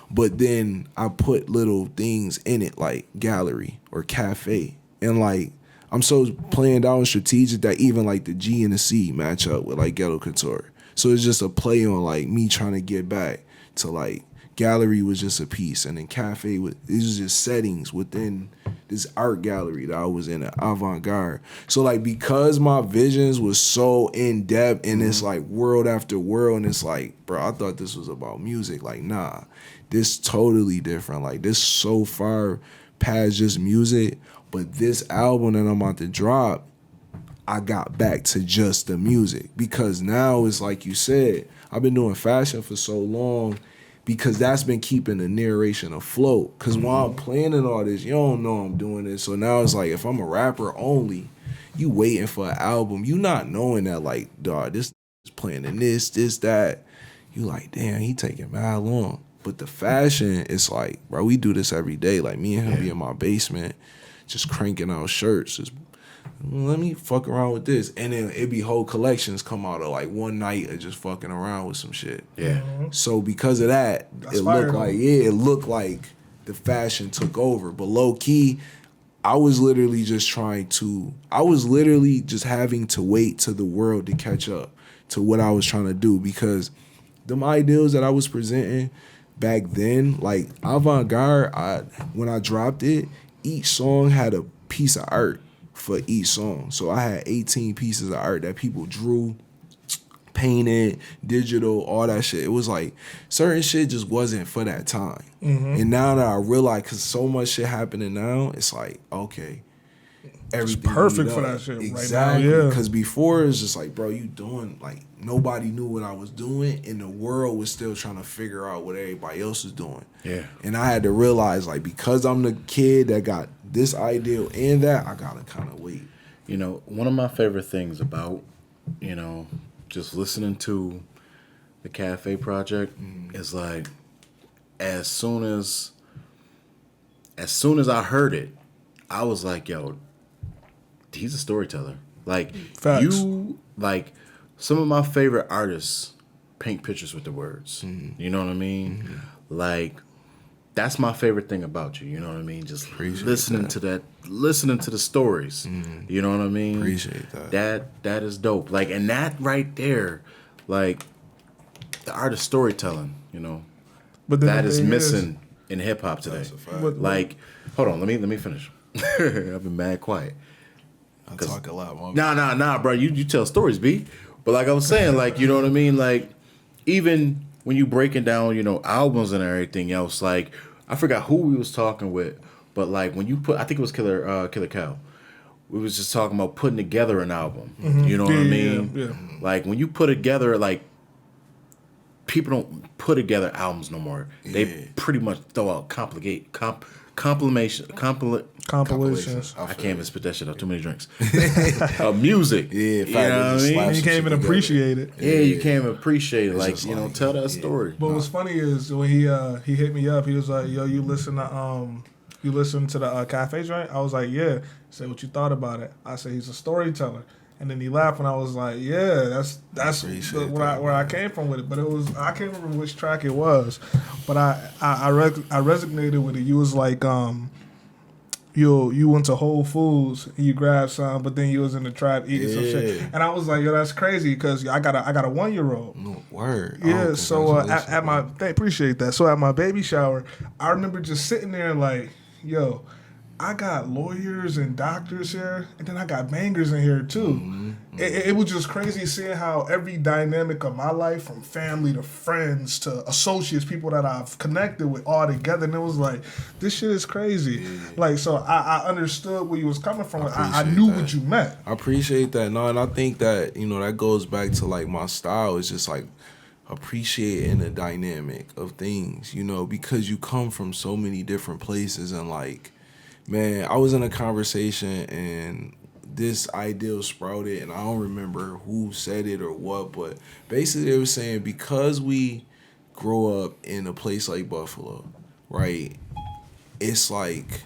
But then I put little things in it like Gallery or Cafe, and like I'm so planned out and strategic that even like the G and the C match up with like Ghetto Couture. So it's just a play on like me trying to get back to like Gallery was just a piece, and then Cafe was, these was just settings within this art gallery that I was in, at avant-garde. So like, because my visions was so in depth in this like world after world, and it's like, bro, I thought this was about music. Like, nah, this totally different. Like, this so far past just music. But this album that I'm about to drop, I got back to just the music, because now it's like you said, I've been doing fashion for so long, because that's been keeping the narration afloat. Because while I'm planning all this, you don't know I'm doing this. So now it's like, if I'm a rapper only, you waiting for an album, you not knowing that like, dog, this is planning this, that. you like, damn, he taking mad long. But the fashion, it's like, bro, we do this every day. Like, me and him be in my basement just cranking out shirts. Just, let me fuck around with this. And then it be whole collections come out of like one night of just fucking around with some shit. Yeah. So because of that, it looked like the fashion took over. But low key, I was literally just having to wait to the world to catch up to what I was trying to do, because them ideals that I was presenting back then, like Avant-Garde, when I dropped it, each song had a piece of art for each song. So I had 18 pieces of art that people drew, painted, digital, all that shit. It was like certain shit just wasn't for that time. And now that I realize, because so much shit happening now, it's like, okay, everything perfect for that shit exactly. right now. Yeah, because before it's just like, bro, you doing, like, nobody knew what I was doing, and the world was still trying to figure out what everybody else was doing. Yeah. And I had to realize, like, because I'm the kid that got this ideal and that, I gotta kind of wait. You know, one of my favorite things about, you know, just listening to the Cafe Project is like, as soon as I heard it, I was like, yo, he's a storyteller. Like, Facts. you, like, some of my favorite artists paint pictures with the words. You know what I mean? Like, that's my favorite thing about you. You know what I mean? Just listening to the stories. You know what I mean? Appreciate that. That is dope. Like, and that right there, like, the art of storytelling, you know, but that is missing in hip hop today. That's a fact. Like, hold on, let me finish. I've been mad quiet. I talk a lot, man. Nah, bro. You tell stories, B. But like I was saying, like, you know what I mean? Like, even when you breaking down, you know, albums and everything else, like, I forgot who we was talking with, but like when you put, I think it was Killer Cow. We was just talking about putting together an album. You know what I mean? Yeah. Like, when you put together, like, people don't put together albums no more. They pretty much throw out compilations. I can't even spit that shit out. Too many drinks. Music. Yeah, you know what I mean? You can't even appreciate it. Yeah, you can't even appreciate it. Like, you know, like, tell that story. But what's funny is when he hit me up, he was like, "Yo, you listen to the cafe joint?" I was like, "Yeah." He said, "What you thought about it?" I said, "He's a storyteller." And then he laughed, and I was like, "Yeah, that's where I came from with it." But it was, I can't remember which track it was, but I resonated with it. You was like, you went to Whole Foods and you grabbed some, but then you was in the trap eating some shit, and I was like, "Yo, that's crazy," because I got a 1-year-old. No, word. Yeah, Oh, so at my, appreciate that. So at my baby shower, I remember just sitting there like, "Yo, I got lawyers and doctors here, and then I got bangers in here too." It was just crazy seeing how every dynamic of my life, from family to friends to associates, people that I've connected with, all together, and it was like, this shit is crazy. Like, so I understood where you was coming from. I knew what you meant. I appreciate that. No, and I think that, you know, that goes back to like my style. It's just like appreciating the dynamic of things, you know, because you come from so many different places, and like, man, I was in a conversation and this ideal sprouted, and I don't remember who said it or what, but basically they were saying, because we grow up in a place like Buffalo, right, it's like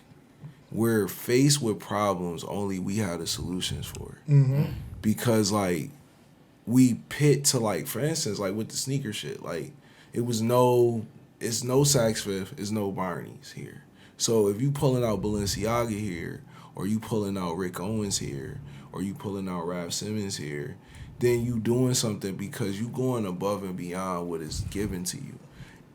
we're faced with problems only we have the solutions for. Because like we pit to, like, for instance, like with the sneaker shit, like it's no Saks Fifth, it's no Barney's here. So if you pulling out Balenciaga here, or you pulling out Rick Owens here, or you pulling out Raf Simons here, then you doing something because you going above and beyond what is given to you.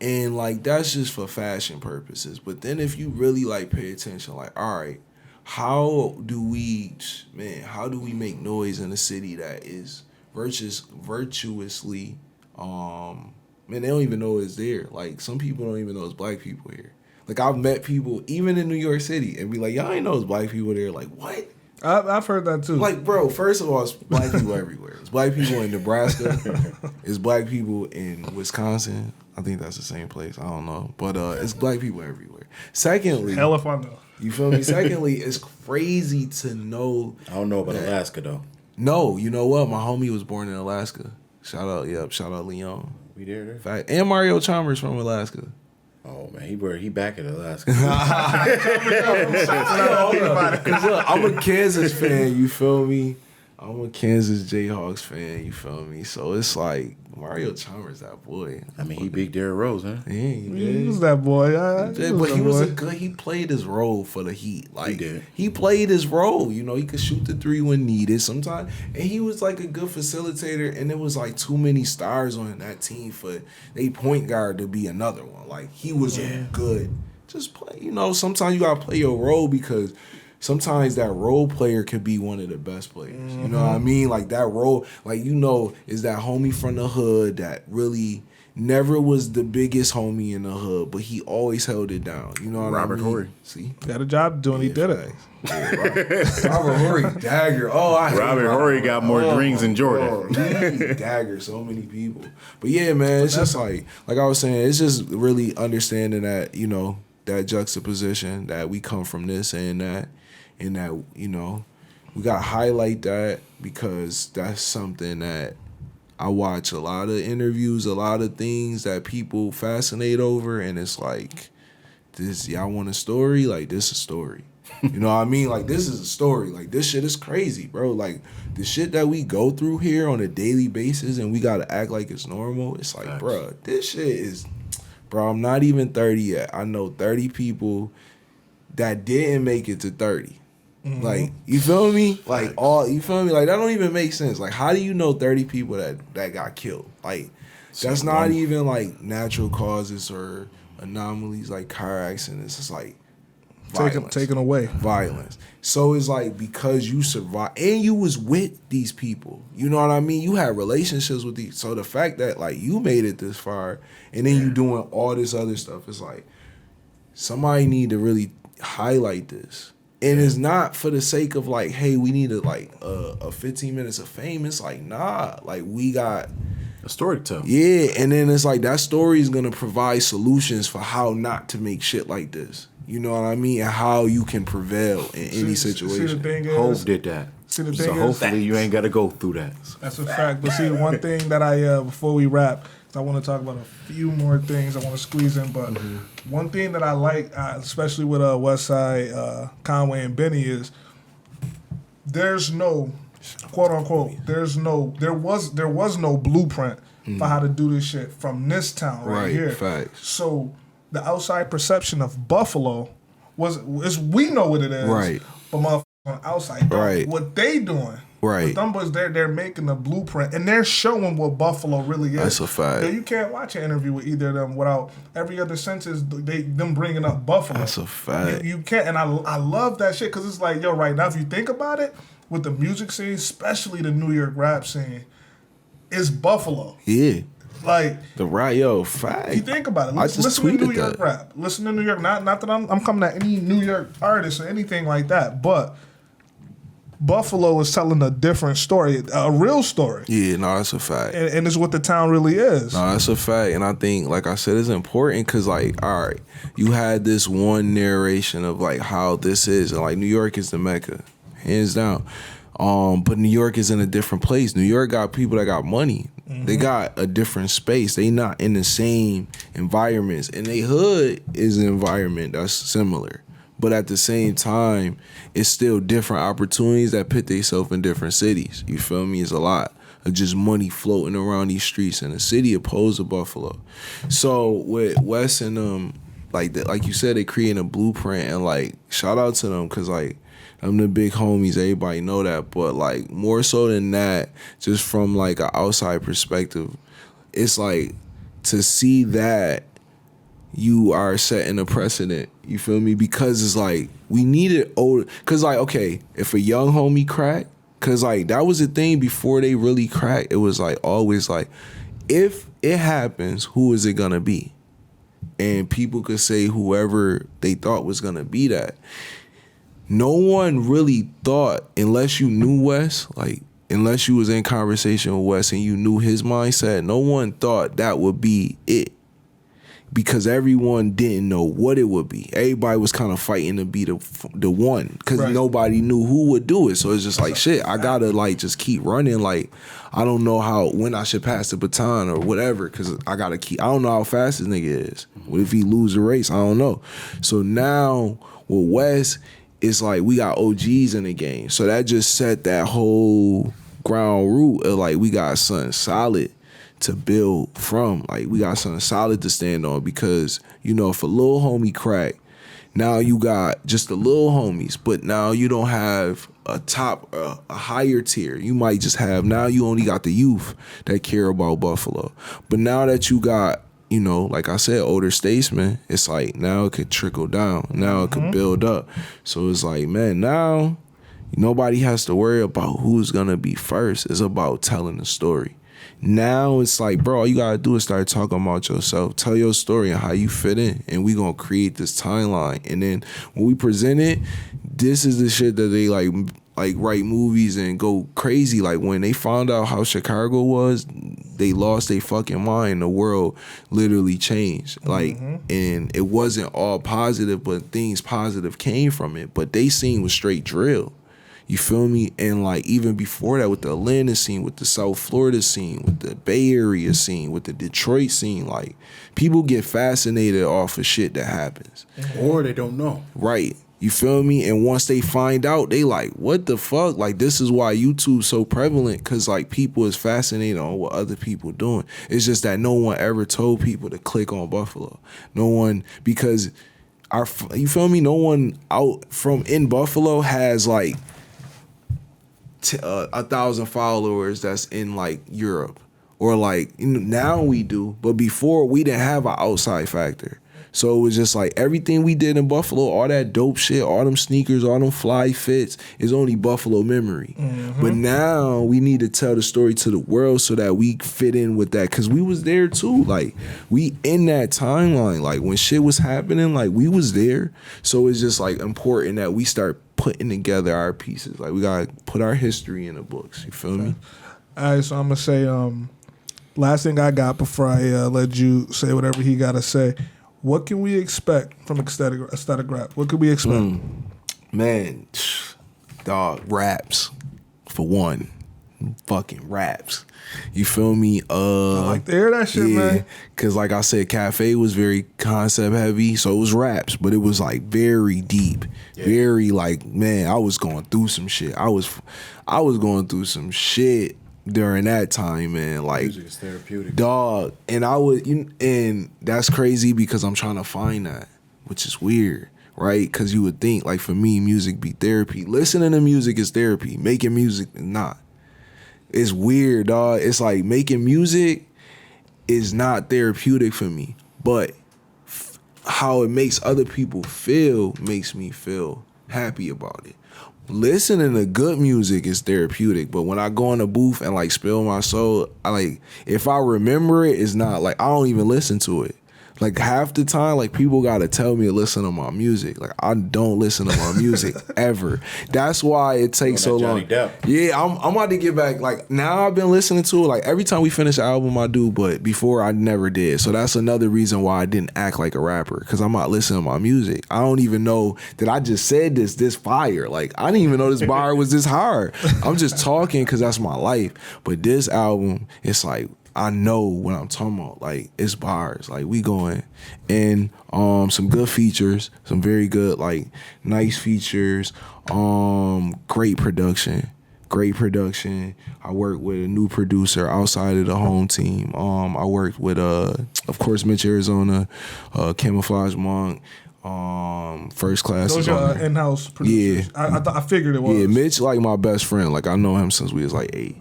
And like, that's just for fashion purposes. But then if you really like pay attention, like, all right, how do we make noise in a city that is virtuously, man, they don't even know it's there. Like, some people don't even know it's black people here. Like, I've met people, even in New York City, and be like, y'all ain't know it's black people there. Like, what? I've heard that too. Like, bro, first of all, it's black people everywhere. It's black people in Nebraska. It's black people in Wisconsin. I think that's the same place. I don't know. But it's black people everywhere. Secondly, hell if I know. You feel me? Secondly, it's crazy to know. I don't know about Alaska, though. No, you know what? My homie was born in Alaska. Shout out Leon. He there. Fact. And Mario Chalmers from Alaska. Oh man, he back in Alaska. Cause look, I'm a Kansas fan. You feel me? I'm a Kansas Jayhawks fan. You feel me? So it's like Mario Chalmers, that boy. I mean, he beat Derrick Rose, huh? Yeah, he did. He was that boy. He played his role for the Heat. Like He did. he played his role. You know, he could shoot the three when needed sometimes. And he was like a good facilitator. And it was like too many stars on that team for a point guard to be another one. Like he was a good. Just play. You know, sometimes you gotta play your role because sometimes that role player could be one of the best players. You know what I mean? Like that role, like you know, is that homie from the hood that really never was the biggest homie in the hood, but he always held it down. You know what I mean? Robert Horry. See? Got a job doing. He did it. Yeah, Robert Horry, dagger. Oh, I hate Robert Horry got more rings than Jordan. He dagger so many people. But yeah, man, it's just like I was saying, it's just really understanding that, you know, that juxtaposition that we come from this and that. And that, you know, we got to highlight that because that's something that I watch a lot of interviews, a lot of things that people fascinate over. And it's like, this, y'all want a story? Like, this is a story. You know what I mean? Like, this is a story. Like, this shit is crazy, bro. Like, the shit that we go through here on a daily basis and we got to act like it's normal. It's like, bro, this shit is, bro, I'm not even 30 yet. I know 30 people that didn't make it to 30. Like, you feel me? Like, you feel me? Like, that don't even make sense. Like, how do you know 30 people that got killed? Like, that's not even, like, natural causes or anomalies like car accidents. It's like violence. Taken away. Violence. So it's like because you survived and you was with these people. You know what I mean? You had relationships with these. So the fact that, like, you made it this far and then you doing all this other stuff, it's like somebody need to really highlight this. And it's not for the sake of like, hey, we need a 15 minutes of fame. It's like, nah, like we got a story to tell. Yeah, and then it's like that story is gonna provide solutions for how not to make shit like this. You know what I mean? And how you can prevail in any situation. See, the thing is, Hope did that. See, the thing so is, hopefully you ain't got to go through that. That's a fact. But see, one thing that I before we wrap, I want to talk about a few more things I want to squeeze in. But one thing that I like, especially with Westside, Conway, and Benny, is there's no quote unquote. There was no blueprint for how to do this shit from this town right here. Facts. So the outside perception of Buffalo is we know what it is, right? But motherfuckers on the outside, right? What they doing? Right. The them boys, they're making a blueprint and they're showing what Buffalo really is. That's a fact. You can't watch an interview with either of them without every other sentence them bringing up Buffalo. That's a fact. You can't, and I love that shit because it's like, yo, right now if you think about it, with the music scene, especially the New York rap scene, it's Buffalo. Yeah. Like the rap, yo, fact. You think about it. Listen to New York rap. Listen to New York. Not that I'm coming at any New York artist or anything like that, but Buffalo is telling a different story, a real story. Yeah, no, that's a fact. And it's what the town really is. No, that's a fact. And I think, like I said, it's important because, like, all right, you had this one narration of, like, how this is. And, like, New York is the Mecca, hands down. But New York is in a different place. New York got people that got money. Mm-hmm. They got a different space. They not in the same environments. And they hood is an environment that's similar. But at the same time, it's still different opportunities that put themselves in different cities. You feel me? It's a lot of just money floating around these streets in the city opposed to Buffalo. So with Wes and like you said, they creating a blueprint, and like shout out to them because like I'm the big homies. Everybody know that, but like more so than that, just from like an outside perspective, it's like to see that you are setting a precedent. You feel me? Because it's like we needed older. Cause like okay, if a young homie crack, cause like that was the thing before they really cracked. It was like always like, if it happens, who is it gonna be? And people could say whoever they thought was gonna be that. No one really thought, unless you knew Wes, like unless you was in conversation with Wes and you knew his mindset, no one thought that would be it. because everyone didn't know what it would be. Everybody was kind of fighting to be the one because nobody knew who would do it. So it's just like, shit, I gotta like just keep running. Like, I don't know when I should pass the baton or whatever, because I don't know how fast this nigga is. What if he lose the race? I don't know. So now with West, it's like we got OGs in the game. So that just set that whole ground root of like, we got something solid to build from. Like, we got something solid to stand on, because, you know, if a little homie crack, now you got just the little homies, but now you don't have a higher tier. You might just have, now you only got the youth that care about Buffalo. But now that you got, you know, like I said, older statesmen, it's like now it could trickle down. Now it could build up. So it's like, man, now nobody has to worry about who's gonna be first. It's about telling the story. Now it's like, bro, all you gotta do is start talking about yourself. Tell your story and how you fit in, and we gonna create this timeline. And then when we present it, this is the shit that they like write movies and go crazy. Like, when they found out how Chicago was, they lost their fucking mind. The world literally changed. Like, and it wasn't all positive, but things positive came from it. But they scene was straight drill. You feel me? And like, even before that, with the Atlanta scene, with the South Florida scene, with the Bay Area scene, with the Detroit scene, like, people get fascinated off of shit that happens. Or they don't know. Right. You feel me? And once they find out, they like, what the fuck? Like, this is why YouTube's so prevalent, because like, people is fascinated on what other people doing. It's just that no one ever told people to click on Buffalo. No one, because you feel me? No one out from in Buffalo has like 1,000 followers that's in like Europe, or like, you know, now we do, but before we didn't have an outside factor. So it was just like, everything we did in Buffalo, all that dope shit, all them sneakers, all them fly fits, is only Buffalo memory. But now we need to tell the story to the world so that we fit in with that, because we was there too. Like, we in that timeline. Like, when shit was happening, like, we was there. So it's just like important that we start putting together our pieces. Like, we gotta put our history in the books. You feel me? All right, so I'm gonna say last thing I got before I let you say whatever he gotta say. What can we expect from aesthetic rap? What could we expect? Man, dog, raps for one. Fucking raps. You feel me? I like to hear that shit, man. Because like I said, Cafe was very concept heavy, so it was raps, but it was like very deep. Very like, man, I was going through some shit. I was going through some shit during that time, man. Like, music is therapeutic, dog. And and that's crazy, because I'm trying to find that, which is weird, right? Because you would think, like, for me, music be therapy. Listening to music is therapy. Making music is not. It's weird, dog. It's like, making music is not therapeutic for me, but how it makes other people feel makes me feel happy about it. Listening to good music is therapeutic, but when I go in a booth and like spill my soul, I like, if I remember it, it's not like, I don't even listen to it. Like, half the time, like, people gotta tell me to listen to my music. Like, I don't listen to my music ever. That's why it takes so long. Yeah, I'm about to get back. Like, now I've been listening to it. Like, every time we finish an album, I do, but before I never did. So that's another reason why I didn't act like a rapper, because I'm not listening to my music. I don't even know that I just said this fire. Like, I didn't even know this bar was this hard. I'm just talking because that's my life. But this album, it's like, I know what I'm talking about. Like, it's bars. Like, we going. And some good features, some very good, like, nice features, great production. I worked with a new producer outside of the home team. I worked with, of course, Mitch Arizona, Camouflage Monk, First Class. Those are in-house producers. Yeah, I figured it was. Yeah, Mitch like my best friend. Like, I know him since we was like 8.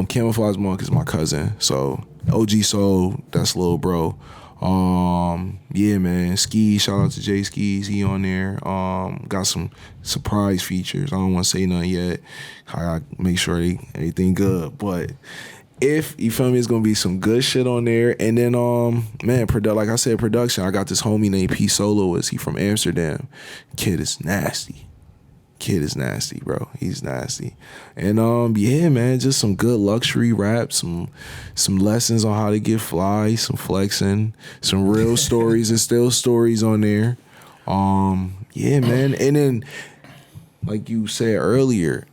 Camouflage Monk is my cousin. So OG Soul, that's little bro. Yeah, man. Ski, shout out to Jay Skis. He on there. Got some surprise features. I don't want to say nothing yet. I gotta make sure everything good. But if you feel me, it's gonna be some good shit on there. And then man, like I said, production. I got this homie named P Soloist. He from Amsterdam. Kid is nasty. kid is nasty, bro. He's nasty. And yeah, man, just some good luxury rap, some lessons on how to get fly, some flexing, some real stories and still stories on there. Yeah, man. And then like you said earlier,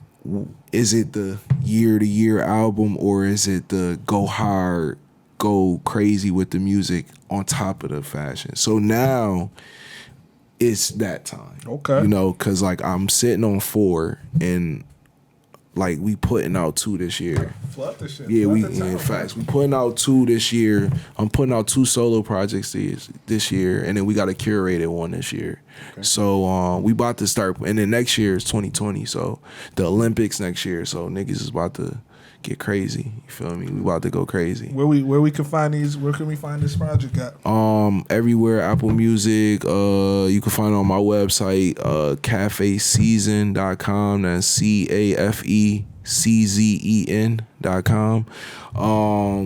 is it the year-to-year album or is it the go hard, go crazy with the music on top of the fashion? So now it's that time. Okay. You know, because like I'm sitting on 4 and like we putting out 2 this year. Flood the shit. Yeah, Flood we the town, in facts. We putting out 2 this year. I'm putting out 2 solo projects this year, and then we got a curated one this year. Okay. So we about to start, and then next year is 2020. So the Olympics next year. So niggas is about to get crazy. You feel me? We about to go crazy. Where we can find these? Where can we find this project at? Everywhere, Apple Music. You can find it on my website, cafeseason.com. That's CAFECZEN.com.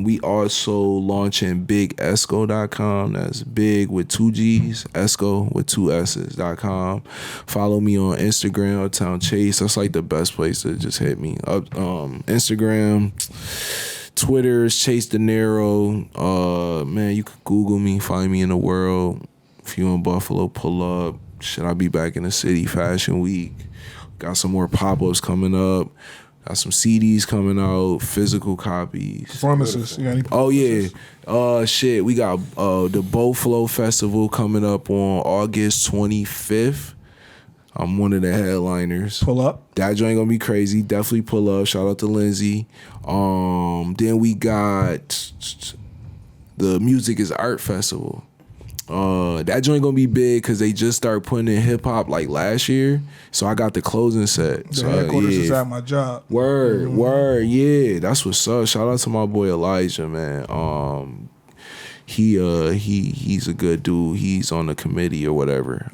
We also launching bigesco.com. That's big with 2 G's, Esco with 2 S's.com. Follow me on Instagram, Uptown Chase. That's like the best place to just hit me up. Instagram, Twitter is Chase De Niro. Man, you can Google me, find me in the world. If you in Buffalo, pull up. Should I be back in the city? Fashion Week. Got some more pop-ups coming up. Got some CDs coming out, physical copies. Performances. You got any performances? Oh yeah. Shit. We got the Bowflow Festival coming up on August 25th. I'm one of the headliners. Pull up. That joint gonna be crazy. Definitely pull up. Shout out to Lindsay. Then we got the Music is Art Festival. That joint gonna be big because they just started putting in hip hop like last year. So I got the closing set. The so, headquarters yeah. is at my job. Word, yeah. That's what's up. Shout out to my boy Elijah, man. He's a good dude. He's on the committee or whatever.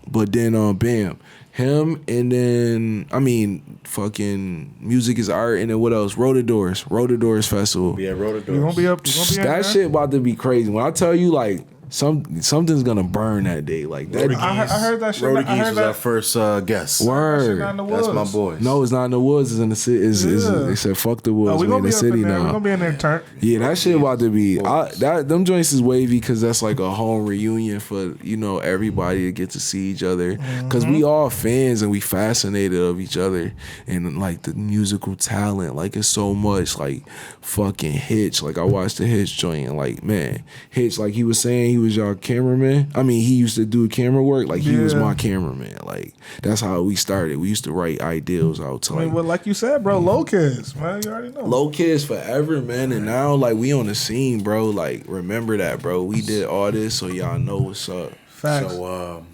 But then bam. Him and then fucking Music is Art and then what else? Rotadors Festival. Yeah, Rotadors. You gonna be up? That shit about to be crazy. When I tell you like something's gonna burn that day. Like that. I heard that shit. Rhoda I Geese heard was that. our first guest. Word. That's my boys. No, it's not in the woods. It's in the city. They said fuck the woods. We We in gonna the be up in city there. We now. gonna be in there. Turn. Yeah, that shit about to be. Them joints is wavy because that's like a home reunion for everybody to get to see each other. Because we all fans and we fascinated of each other and like the musical talent. Like it's so much like fucking Hitch. Like I watched the Hitch joint and like man, Hitch like he was saying he was y'all cameraman. He used to do camera work. Like he was my cameraman. Like that's how we started. We used to write ideals out to like you said, bro, low kids, man. You already know. Low kids forever, man. And now like we on the scene, bro. Like remember that, bro. We did all this so y'all know what's up. Facts. So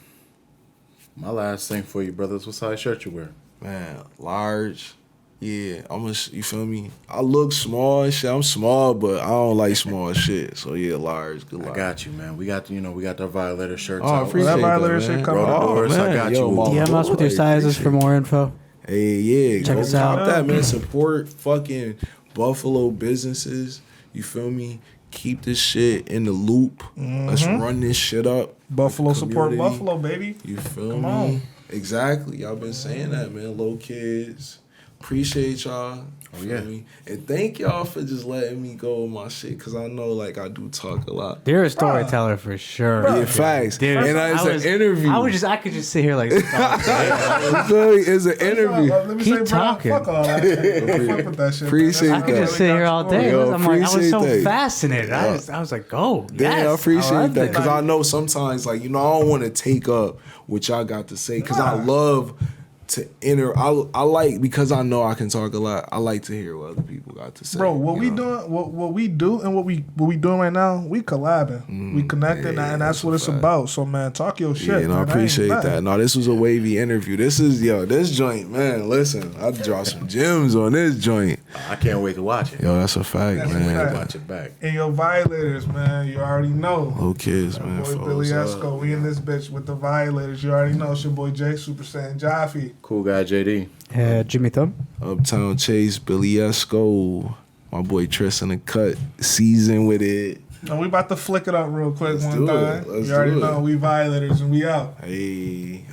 my last thing for you, brothers, what size shirt you wear? Man, large. Yeah, you feel me? I look small and shit. I'm small, but I don't like small shit. So yeah, large. Good luck. I got you, man. We got the Violator shirts I out. appreciate that Violator that, shit man. coming out. Rotadors, I got you. DM us with your sizes for more info. Hey, yeah. Check go us out. cop that, man. Support fucking Buffalo businesses. You feel me? Keep this shit in the loop. Let's run this shit up. Buffalo support Community. Buffalo, baby. You feel Come me? on. Exactly. Y'all been saying that, man. Low kids. Appreciate y'all. yeah. Me? And thank y'all for just letting me go with my shit. Cause I know like I do talk a lot. You're a storyteller for sure. Yeah, facts. Dude, and it's an interview. I could just sit here like You feel me? It's an interview. Let me Keep say, bro, talking. fuck all that. I fuck with that shit. Appreciate man. I could That's just sit here all day. Yo, I was appreciate so that. fascinated. I was like, go. Damn, Yes, I appreciate love that it. because I know sometimes, like, I don't want to take up what y'all got to say because I love to I like, because I know I can talk a lot, I like to hear what other people got to say. Bro, what we doing, what we do, and what we doing right now, we collabing, we connecting, and that's what it's about. So man, talk your shit. Yeah, and man. I appreciate ain't that. No, this was a wavy interview. This joint, man. Listen, I draw some gems on this joint. I can't wait to watch it. Yo, that's a fact, That's a man. fact. Watch it back. And your Violators, man, you already know. Little kids, man. Boy foes Billie up. Essco, we in this bitch with the Violators. You already know. It's your boy Jay, Super Saiyan Jaffe. Cool guy, JD. Jimmy Thumb. Uptown Chase, Billie Essco, my boy Tristan the Cut, season with it. And we about to flick it up real quick Let's one do it. time. Let's You already do it. know we Violators and we out. Hey.